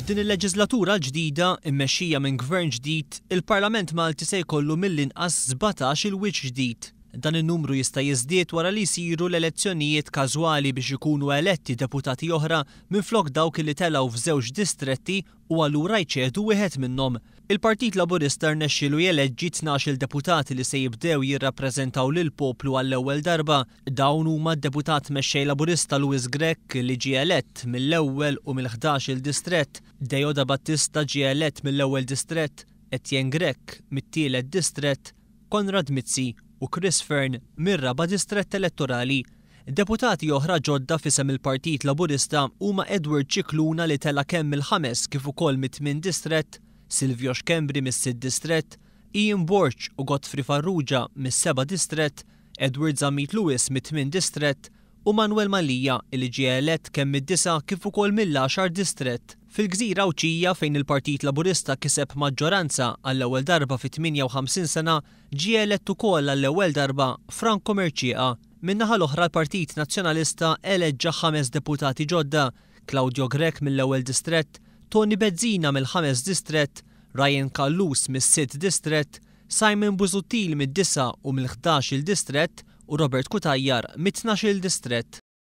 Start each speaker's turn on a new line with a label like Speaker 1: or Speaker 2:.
Speaker 1: F'din il-leġislatura l-ġdida immexxija minn gvern ġdid, il-Parlament Malti se jkollu mill-inqas 17 il-wiċċ ġdid. Dan in-numru jista' jiżdied wara li jsiru l-elezzjonijiet każwali biex ikunu eletti deputati oħra minflok dawk li telgħu f'żewġ distretti u allura jċedu wieħed minnhom. Il-Partit Laburista rnexxielu jeleġġi 12 deputati li se jibdew jirrappreżentaw lill-poplu għall-ewwel darba. Dawn huma d-deputat mexxej Laburista Lewis Grech li ġie elett mill-ewwel u mill-11 distrett, Dejoda Battista ġie elett mill-ewwel distrett, Etienne Grech mit-tielet distrett, Konrad Mizzi u Chris Fearn mir-raba' distrett elettorali. Deputati oħra ġodda f'isem il-Partit Laburista huma Edward Cicluna li tela kemm il-5 kif ukoll mit-8 distrett, Silvio Xkembri mis-6 distrett, Ian Borch u Godfrey Farrugia mis-7 distrett, Edward Zammit Lewis mit-8 distrett u Manuel Malija li ġie elett kemm mid-9 kif ukoll mill-10 distrett. Fil-Gżira Awċija fejn il-Partit Laburista kiseb maġġoranza għall-ewwel darba fi 58 sena ġie elett ukoll għall-ewwel darba Franco Merċieqa. Min-naħa l-oħra l-Partit Nazzjonalista eleġġa 5 deputati ġodda, Claudio Grech mill-ewwel distrett, Tony Bezzina mill-5 distrett, Ryan Kallus mis-6 distrett, Simon Busuttil mid-9 u mill-11 distrett u Robert Kutajjar mit-12 distrett.